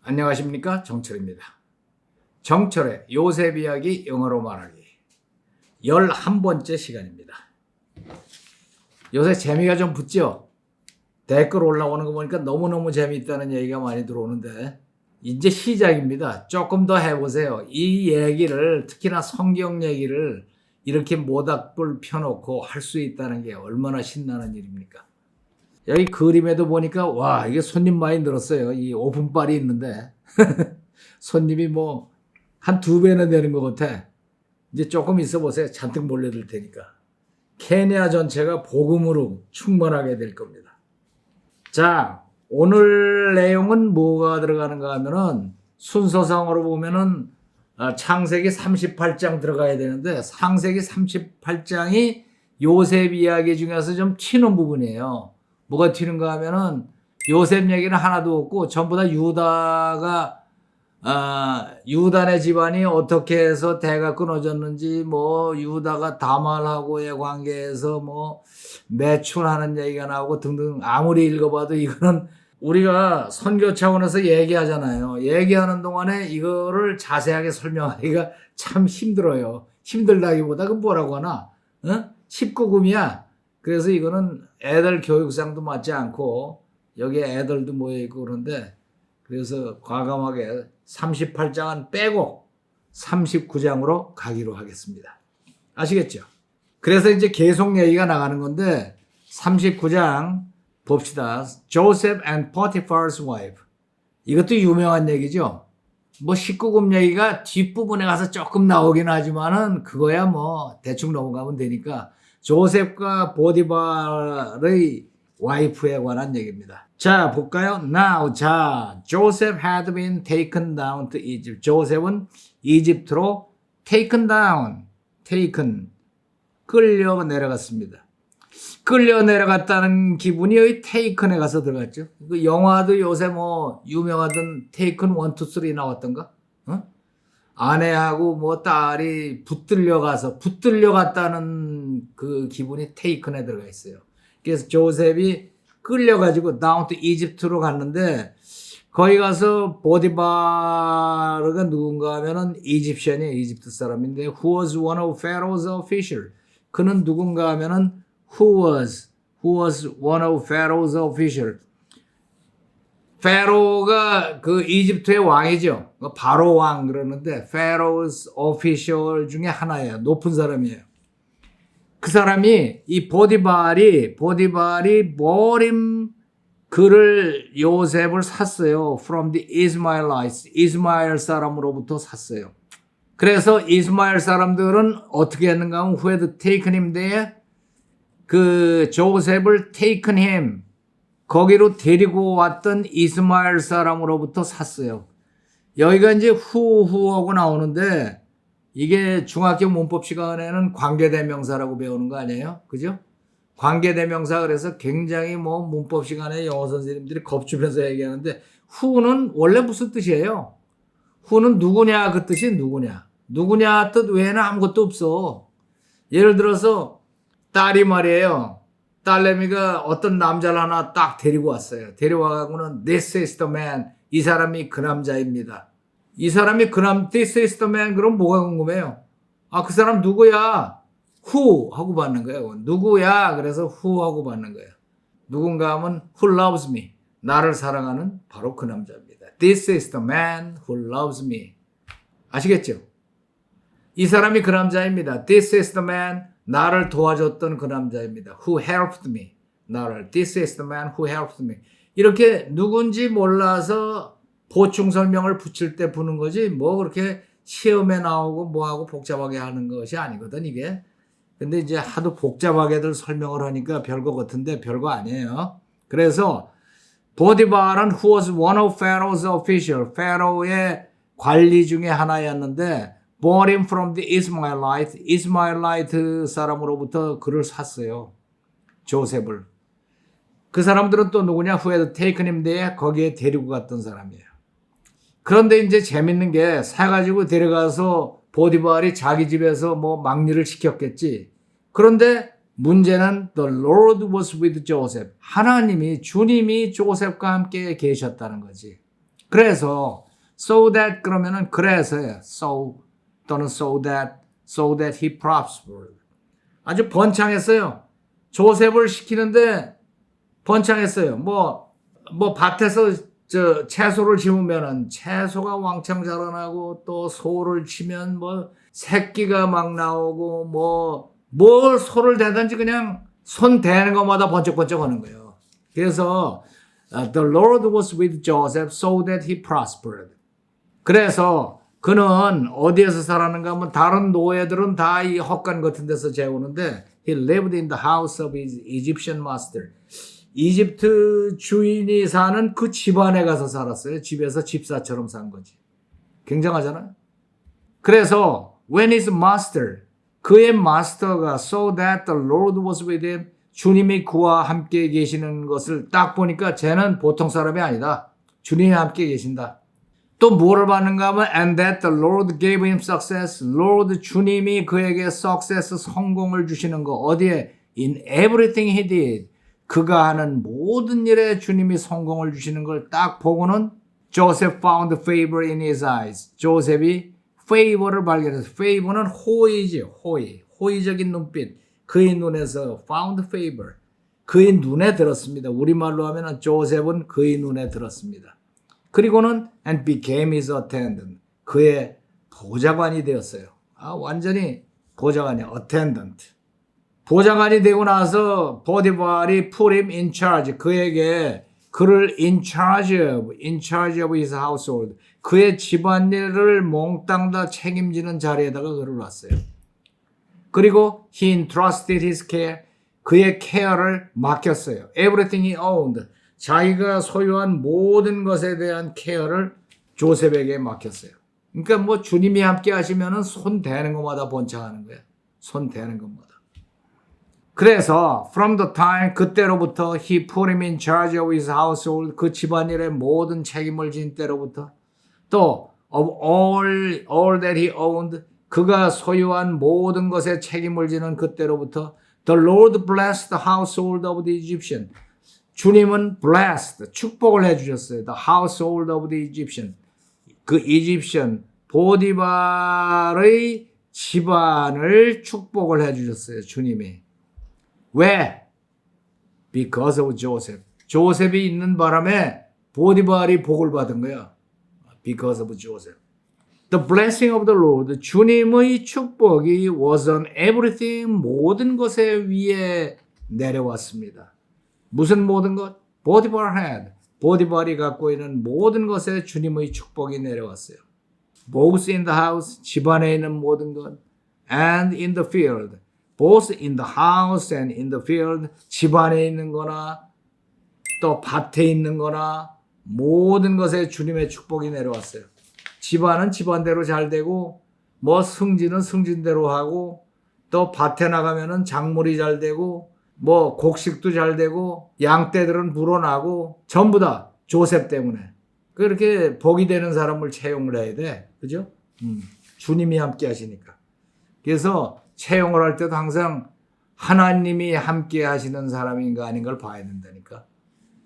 안녕하십니까, 정철입니다. 정철의 요셉 이야기 영어로 말하기 11번째 시간입니다. 요새 재미가 좀 붙죠? 댓글 올라오는 거 보니까 너무너무 재미있다는 얘기가 많이 들어오는데 이제 시작입니다. 조금 더 해보세요. 이 얘기를, 특히나 성경 얘기를 이렇게 모닥불 펴놓고 할 수 있다는 게 얼마나 신나는 일입니까? 여기 그림에도 보니까 와, 이게 손님 많이 늘었어요. 이 오픈빨이 있는데 손님이 뭐 한 2배는 되는 것 같아. 이제 조금 있어 보세요. 잔뜩 몰려들 테니까. 케냐 전체가 복음으로 충만하게 될 겁니다. 자, 오늘 내용은 뭐가 들어가는가 하면은 순서상으로 보면은 창세기 38장 들어가야 되는데 창세기 38장이 요셉 이야기 중에서 좀 튀는 부분이에요. 뭐가 튀는가 하면은 요셉 얘기는 하나도 없고 전부 다 유다네 집안이 어떻게 해서 대가 끊어졌는지, 뭐 유다가 다말하고의 관계에서 뭐 매춘하는 얘기가 나오고 등등. 아무리 읽어봐도 이거는 우리가 선교 차원에서 얘기하잖아요. 얘기하는 동안에 이거를 자세하게 설명하기가 참 힘들어요. 힘들다기보다 그 뭐라고 하나, 19금이야. 그래서 이거는 애들 교육상도 맞지 않고 여기에 애들도 모여있고 그런데, 그래서 과감하게 38장은 빼고 39장으로 가기로 하겠습니다. 아시겠죠? 그래서 이제 계속 얘기가 나가는 건데 39장 봅시다. Joseph and Potiphar's wife. 이것도 유명한 얘기죠. 뭐 19금 얘기가 뒷부분에 가서 조금 나오긴 하지만은 그거야 뭐 대충 넘어가면 되니까 조셉과 보디발의 와이프에 관한 얘기입니다. 자, 볼까요? Now, 자, Joseph had been taken down to Egypt. 조셉은 이집트로 taken down, 끌려 내려갔습니다. 끌려 내려갔다는 기분이 여기 taken에 가서 들어갔죠. 그 영화도 요새 뭐 유명하던 taken 1, 2, 3 나왔던가? 아내하고 뭐 딸이 붙들려 갔다는 그 기분이 taken에 들어가 있어요. 그래서 조셉이 끌려가지고 down to Egypt로 갔는데 거기 가서 보디바르가 누군가 하면은 이집션이에요. 이집트 사람인데 who was one of Pharaoh's officials. 그는 누군가 하면은 who was one of Pharaoh's officials. 페로가 그 이집트의 왕이죠. 바로 왕 그러는데 Pharaoh's official 중에 하나예요. 높은 사람이에요. 그 사람이 이 보디발이 그를 요셉을 샀어요. From the Ishmaelites. 이스마엘 사람으로부터 샀어요. 그래서 이스마엘 사람들은 어떻게 했는가 하면 who had taken him there? 그 조셉을 taken him. 거기로 데리고 왔던 이스마엘 사람으로부터 샀어요. 여기가 이제 후하고 나오는데 이게 중학교 문법 시간에는 관계대명사라고 배우는 거 아니에요? 그죠? 관계대명사. 그래서 굉장히 뭐 문법 시간에 영어 선생님들이 겁주면서 얘기하는데 who는 원래 무슨 뜻이에요? who는 누구냐 그 뜻이 누구냐 뜻 외에는 아무것도 없어. 예를 들어서 딸이 말이에요. 딸내미가 어떤 남자를 하나 딱 데리고 왔어요. 데려와가고는 this is the man. 이 사람이 그 남자입니다. 이 사람이 this is the man. 그럼 뭐가 궁금해요? 그 사람 누구야? who 하고 받는 거예요. 누구야? 그래서 who 하고 받는 거예요. 누군가 하면 who loves me. 나를 사랑하는 바로 그 남자입니다. This is the man who loves me. 아시겠죠? 이 사람이 그 남자입니다. This is the man. 나를 도와줬던 그 남자입니다. Who helped me. 나를. This is the man who helped me. 이렇게 누군지 몰라서 보충 설명을 붙일 때 부는 거지 뭐 그렇게 시험에 나오고 뭐하고 복잡하게 하는 것이 아니거든 이게. 근데 이제 하도 복잡하게들 설명을 하니까 별거 같은데 별거 아니에요. 그래서 보디발은 who was one of Pharaoh's officials. 페로의 관리 중에 하나였는데 bought him from the Ishmaelites. 이스마엘라이트 사람으로부터 그를 샀어요. 조셉을. 그 사람들은 또 누구냐? who had taken him there. 거기에 데리고 갔던 사람이에요. 그런데 이제 재밌는 게 사가지고 데려가서 보디발이 자기 집에서 뭐 막리를 시켰겠지. 그런데 문제는 the Lord was with Joseph. 하나님이, 주님이 조셉과 함께 계셨다는 거지. 그래서 so that 그러면은 그래서예요. so 또는 so that he prospered. 아주 번창했어요. 조셉을 시키는데 번창했어요. 뭐 밭에서 채소를 심으면은 채소가 왕창 자라나고 또 소를 치면 뭐 새끼가 막 나오고 뭘 소를 대든지 그냥 손 대는 것마다 번쩍번쩍 하는 거예요. 그래서 the Lord was with Joseph so that he prospered. 그래서 그는 어디에서 살았는가 하면 다른 노예들은 다 이 헛간 같은 데서 재우는데 he lived in the house of his Egyptian master. 이집트 주인이 사는 그 집안에 가서 살았어요. 집에서 집사처럼 산 거지. 굉장하잖아요. 그래서 when his master, 그의 마스터가 so that the Lord was with him, 주님이 그와 함께 계시는 것을 딱 보니까 쟤는 보통 사람이 아니다. 주님이 함께 계신다. 또 뭐를 받는가 하면 and that the Lord gave him success. Lord 주님이 그에게 success 성공을 주시는 거 어디에? In everything he did. 그가 하는 모든 일에 주님이 성공을 주시는 걸 딱 보고는 Joseph found favor in his eyes. 조셉이 favor를 발견했어요. favor는 호의죠. 호의적인 눈빛. 그의 눈에서 found favor. 그의 눈에 들었습니다. 우리말로 하면 조셉은 그의 눈에 들었습니다. 그리고는 and became his attendant. 그의 보좌관이 되었어요. 완전히 보좌관이 attendant. 보좌관이 되고 나서 보디발이 put him in charge. 그에게 그를 in charge of his household. 그의 집안일을 몽땅 다 책임지는 자리에다가 그를 놨어요. 그리고 he entrusted his care. 그의 케어를 맡겼어요. Everything he owned. 자기가 소유한 모든 것에 대한 케어를 조셉에게 맡겼어요. 그러니까 뭐 주님이 함께 하시면은 손 대는 것마다 번창하는 거예요. 손 대는 것마다. 그래서 from the time 그때로부터 he put him in charge of his household 그 집안일의 모든 책임을 진 때로부터 또 of all that he owned 그가 소유한 모든 것에 책임을 지는 그때로부터 the Lord blessed the household of the Egyptian 주님은 blessed 축복을 해주셨어요. The household of the Egyptian 그 이집션 보디발의 집안을 축복을 해주셨어요. 주님이. 왜? Because of Joseph. 조셉이 있는 바람에 보디발이 복을 받은 거야. Because of Joseph. The blessing of the Lord. 주님의 축복이 was on everything. 모든 것에 위에 내려왔습니다. 무슨 모든 것? 보디발 had. 보디발이 갖고 있는 모든 것에 주님의 축복이 내려왔어요. Both in the house. 집안에 있는 모든 것. And in the field. Both in the house and in the field, 집안에 있는 거나 또 밭에 있는 거나 모든 것에 주님의 축복이 내려왔어요. 집안은 집안대로 잘 되고 뭐 승진은 승진대로 하고 또 밭에 나가면은 작물이 잘 되고 뭐 곡식도 잘 되고 양떼들은 불어나고 전부 다 조셉 때문에 그렇게 복이 되는 사람을 채용을 해야 돼. 그죠? 주님이 함께 하시니까. 그래서 채용을 할 때도 항상 하나님이 함께 하시는 사람인가 아닌가를 봐야 된다니까.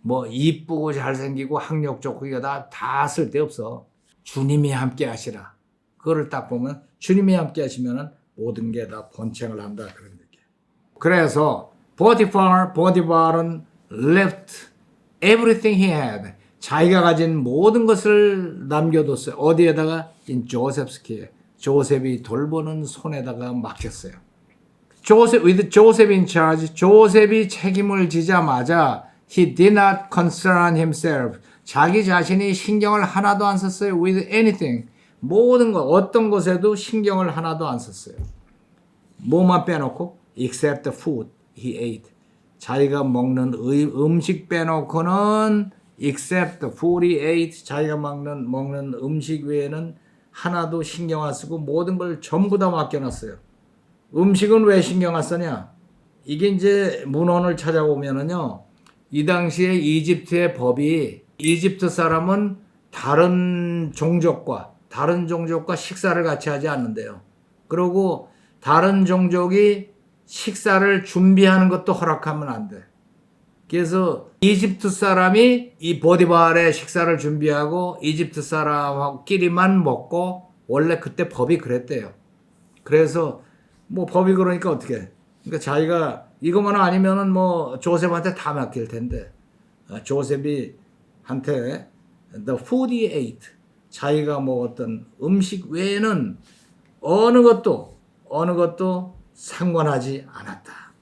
뭐 이쁘고 잘생기고 학력 좋고 이거 다 쓸데없어. 주님이 함께 하시라. 그거를 딱 보면 주님이 함께 하시면 모든 게 다 번창을 한다. 그런 얘기예요. 그래서 보디발은 left everything he had. 자기가 가진 모든 것을 남겨뒀어요. 어디에다가? in Joseph's care. 조셉이 돌보는 손에다가 맡겼어요. with Joseph in charge, 조셉이 책임을 지자마자 he did not concern himself. 자기 자신이 신경을 하나도 안 썼어요. with anything. 모든 것, 어떤 것에도 신경을 하나도 안 썼어요. 뭐만 빼놓고 except the food he ate. 자기가 먹는 음식 빼놓고는 except the food he ate. 자기가 먹는 음식 외에는 하나도 신경 안 쓰고 모든 걸 전부 다 맡겨놨어요. 음식은 왜 신경 안 쓰냐? 이게 이제 문헌을 찾아보면은요, 이 당시에 이집트의 법이 이집트 사람은 다른 종족과 식사를 같이 하지 않는데요. 그리고 다른 종족이 식사를 준비하는 것도 허락하면 안 돼. 그래서 이집트 사람이 이 보디발의 식사를 준비하고 이집트 사람끼리만 먹고 원래 그때 법이 그랬대요. 그래서 뭐 법이 그러니까 어떻게? 그러니까 자기가 이것만 아니면은 뭐 조셉한테 다 맡길 텐데 조셉이 한테 the 48 자기가 먹었던 음식 외에는 어느 것도 상관하지 않았다.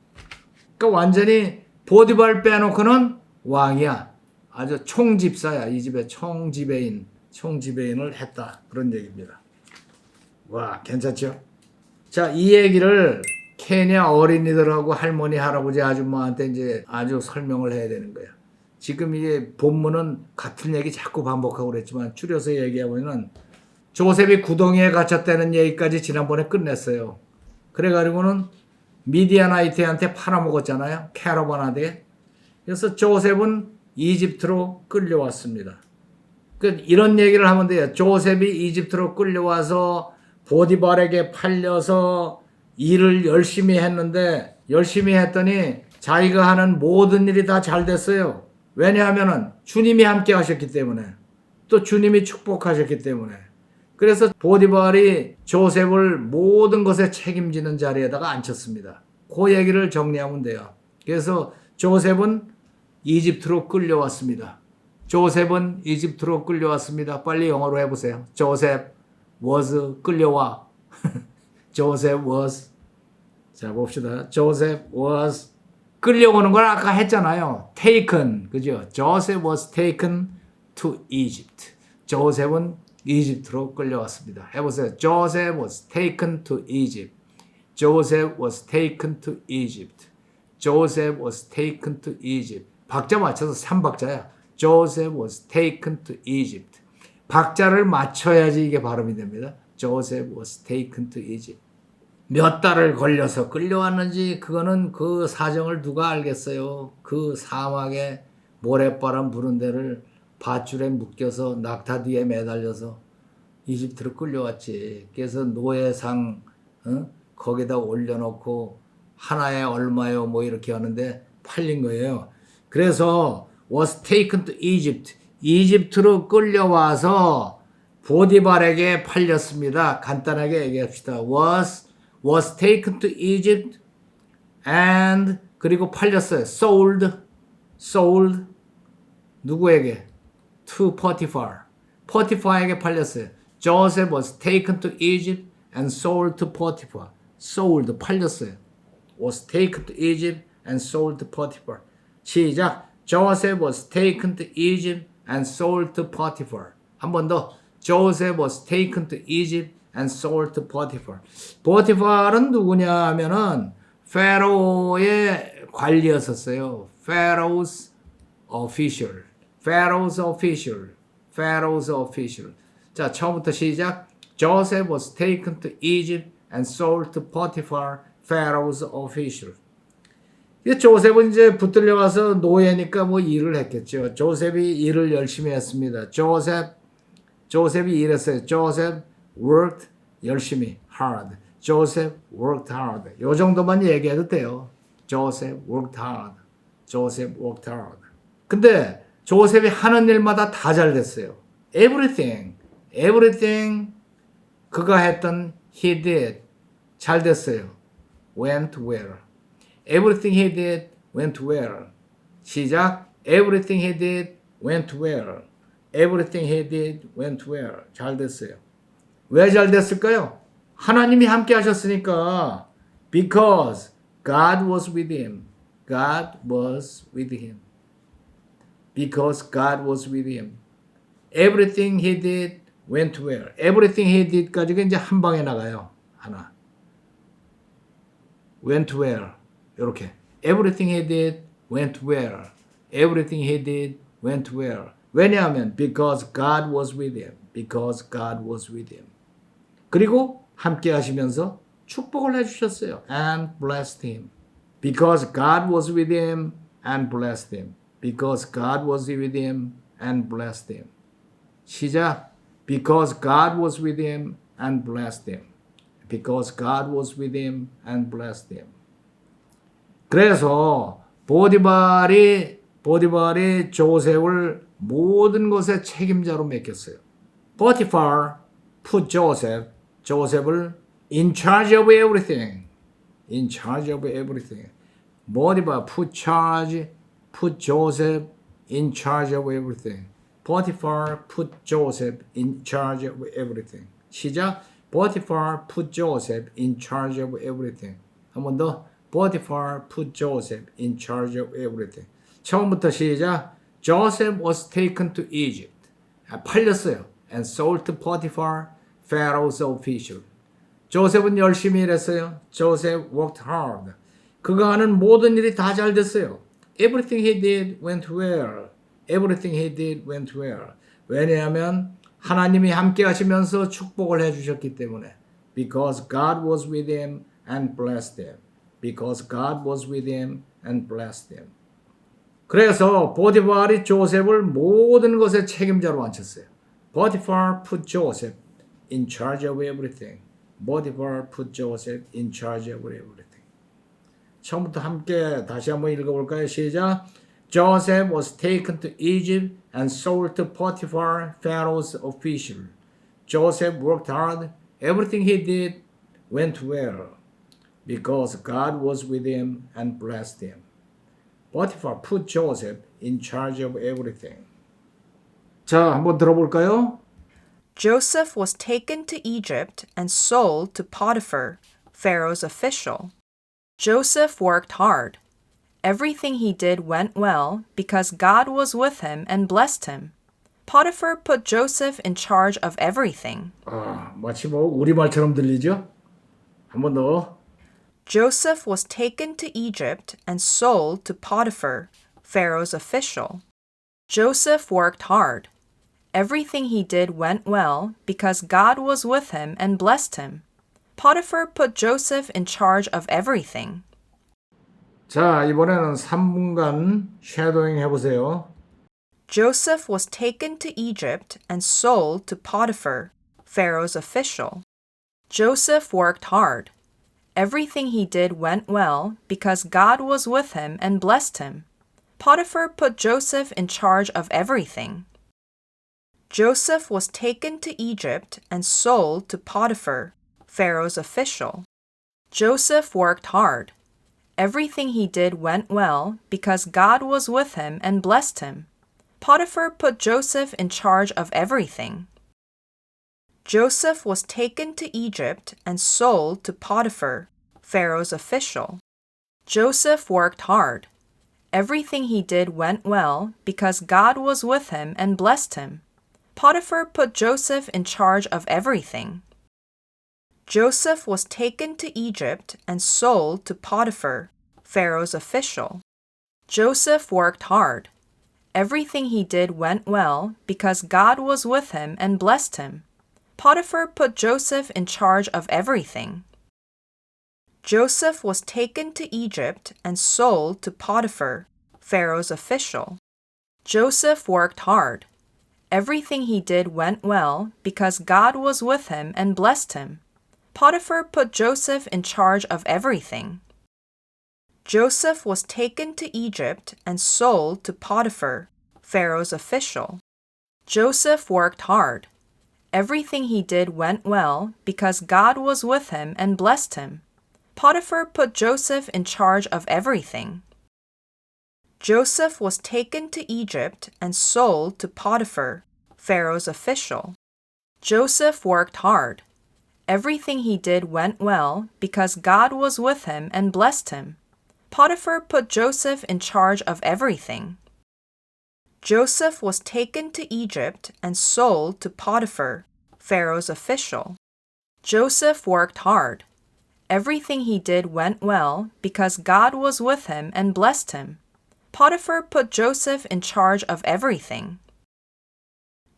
그러니까 완전히 보디발 빼놓고는 왕이야. 아주 총집사야. 이 집의 총지배인을 했다. 그런 얘기입니다. 와, 괜찮죠? 자, 이 얘기를 케냐 어린이들하고 할머니, 할아버지, 아줌마한테 이제 아주 설명을 해야 되는 거야. 지금 이게 본문은 같은 얘기 자꾸 반복하고 그랬지만 줄여서 얘기해보면 조셉이 구덩이에 갇혔다는 얘기까지 지난번에 끝냈어요. 그래가지고는 미디아나이트한테 팔아먹었잖아요. 캐러반한테. 그래서 조셉은 이집트로 끌려왔습니다. 이런 얘기를 하면 돼요. 조셉이 이집트로 끌려와서 보디발에게 팔려서 일을 열심히 했는데 열심히 했더니 자기가 하는 모든 일이 다 잘 됐어요. 왜냐하면 주님이 함께 하셨기 때문에 또 주님이 축복하셨기 때문에 그래서 보디발이 조셉을 모든 것에 책임지는 자리에다가 앉혔습니다. 그 얘기를 정리하면 돼요. 그래서 조셉은 이집트로 끌려왔습니다. 조셉은 이집트로 끌려왔습니다. 빨리 영어로 해보세요. 조셉 was 끌려와. 조셉 was. 자 봅시다. 조셉 was 끌려오는 걸 아까 했잖아요. taken. 그죠? Joseph was taken to Egypt. 조셉은 이집트로 끌려왔습니다. 해보세요. Joseph was taken to Egypt. Joseph was taken to Egypt. Joseph was taken to Egypt. 박자 맞춰서 3박자야. Joseph was taken to Egypt. 박자를 맞춰야지 이게 발음이 됩니다. Joseph was taken to Egypt. 몇 달을 걸려서 끌려왔는지 그거는 그 사정을 누가 알겠어요. 그 사막에 모래바람 부는 데를 밧줄에 묶여서 낙타 뒤에 매달려서 이집트로 끌려왔지. 그래서 노예상 거기다 올려놓고 하나에 얼마요 뭐 이렇게 하는데 팔린 거예요. 그래서 was taken to Egypt. 이집트로 끌려와서 보디발에게 팔렸습니다. 간단하게 얘기합시다. was taken to Egypt and 그리고 팔렸어요. sold 누구에게? to Potiphar. Potiphar에게 팔렸어요. Joseph was taken to Egypt and sold to Potiphar. sold 팔렸어요. was taken to Egypt and sold to Potiphar. 시작. Joseph was taken to Egypt and sold to Potiphar. 한 번 더. Joseph was taken to Egypt and sold to Potiphar. 포티파르는 누구냐 하면은 페로의 관리였었어요. Pharaoh's official. Pharaoh's official. Pharaoh's official. 자, 처음부터 시작. Joseph was taken to Egypt and sold to Potiphar, Pharaoh's official. 조셉은 이제 붙들려 가서 노예니까 뭐 일을 했겠죠. 조셉이 일을 열심히 했습니다. 조셉이 일했어요. Joseph worked 열심히 hard. Joseph worked hard. 요 정도만 얘기해도 돼요. Joseph worked hard. Joseph worked hard. 근데 조셉이 하는 일마다 다 잘 됐어요. Everything 그가 했던 he did 잘 됐어요. Went well. Everything he did went well. 시작. Everything he did went well. Everything he did went well. 잘 됐어요. 왜 잘 됐을까요? 하나님이 함께 하셨으니까. Because God was with him. God was with him. Because God was with him. Everything he did went well. Everything he did까지가 이제 한 방에 나가요. 하나. went well. 이렇게. Everything he did went well. Everything he did went well. 왜냐하면 because God was with him. Because God was with him. 그리고 함께 하시면서 축복을 해주셨어요. And blessed him. Because God was with him and blessed him. Because God was with him and blessed him. 시작. Because God was with him and blessed him. Because God was with him and blessed him. 그래서 보디발이 조셉을 모든 것의 책임자로 맡겼어요. Potiphar put 조셉을 in charge of everything. In charge of everything. 보디발 put Joseph in charge of everything. Potiphar put Joseph in charge of everything. 시작. Potiphar put Joseph in charge of everything. 한 번 더. Potiphar put Joseph in charge of everything. 처음부터 시작. Joseph was taken to Egypt. 팔렸어요. And sold to Potiphar, Pharaoh's official. 조셉은 열심히 일했어요. Joseph worked hard. 그가 하는 모든 일이 다 잘 됐어요. Everything he did went well. Everything he did went well. 왜냐하면 하나님이 함께 하시면서 축복을 해주셨기 때문에. Because God was with him and blessed him. Because God was with him and blessed him. 그래서 보디발이 조셉을 모든 것의 책임자로 앉혔어요. Potiphar put Joseph in charge of everything. Potiphar put Joseph in charge of everything. 처음부터 함께 다시 한번 읽어볼까요? 시작. Joseph was taken to Egypt and sold to Potiphar, Pharaoh's official. Joseph worked hard. Everything he did went well because God was with him and blessed him. Potiphar put Joseph in charge of everything. 자, 한번 들어볼까요? Joseph was taken to Egypt and sold to Potiphar, Pharaoh's official. Joseph worked hard. Everything he did went well because God was with him and blessed him. Potiphar put Joseph in charge of everything. 마치 뭐 우리말처럼 들리죠? 한번 더. Joseph was taken to Egypt and sold to Potiphar, Pharaoh's official. Joseph worked hard. Everything he did went well because God was with him and blessed him. Potiphar put Joseph in charge of everything. 자, 이번에는 3분간 쉐도잉 해보세요. Joseph was taken to Egypt and sold to Potiphar, Pharaoh's official. Joseph worked hard. Everything he did went well because God was with him and blessed him. Potiphar put Joseph in charge of everything. Joseph was taken to Egypt and sold to Potiphar, Pharaoh's official. Joseph worked hard. Everything he did went well because God was with him and blessed him. Potiphar put Joseph in charge of everything. Joseph was taken to Egypt and sold to Potiphar, Pharaoh's official. Joseph worked hard. Everything he did went well because God was with him and blessed him. Potiphar put Joseph in charge of everything. Joseph was taken to Egypt and sold to Potiphar, Pharaoh's official. Joseph worked hard. Everything he did went well because God was with him and blessed him. Potiphar put Joseph in charge of everything. Joseph was taken to Egypt and sold to Potiphar, Pharaoh's official. Joseph worked hard. Everything he did went well because God was with him and blessed him. Potiphar put Joseph in charge of everything. Joseph was taken to Egypt and sold to Potiphar, Pharaoh's official. Joseph worked hard. Everything he did went well because God was with him and blessed him. Potiphar put Joseph in charge of everything. Joseph was taken to Egypt and sold to Potiphar, Pharaoh's official. Joseph worked hard. Everything he did went well because God was with him and blessed him. Potiphar put Joseph in charge of everything. Joseph was taken to Egypt and sold to Potiphar, Pharaoh's official. Joseph worked hard. Everything he did went well because God was with him and blessed him. Potiphar put Joseph in charge of everything.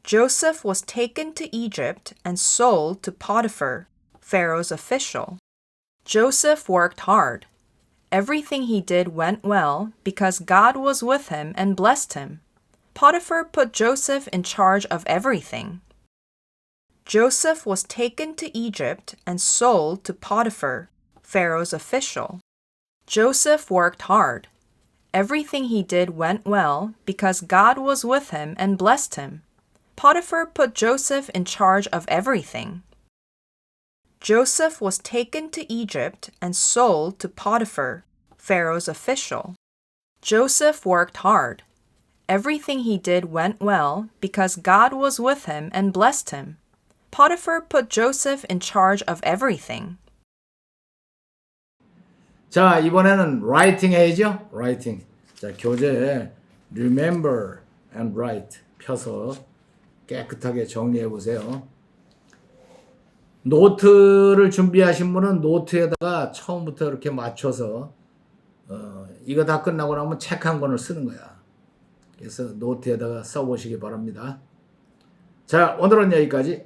Joseph was taken to Egypt and sold to Potiphar, Pharaoh's official. Joseph worked hard. Everything he did went well because God was with him and blessed him. Potiphar put Joseph in charge of everything. Joseph was taken to Egypt and sold to Potiphar, Pharaoh's official. Joseph worked hard. Everything he did went well because God was with him and blessed him. Potiphar put Joseph in charge of everything. Joseph was taken to Egypt and sold to Potiphar, Pharaoh's official. Joseph worked hard. Everything he did went well because God was with him and blessed him. Potiphar put Joseph in charge of everything. 자, 이번에는 writing 해야죠. writing. 자, 교재에 remember and write 펴서 깨끗하게 정리해 보세요. 노트를 준비하신 분은 노트에다가 처음부터 이렇게 맞춰서 이거 다 끝나고 나면 책 한 권을 쓰는 거야. 그래서 노트에다가 써보시기 바랍니다. 자, 오늘은 여기까지.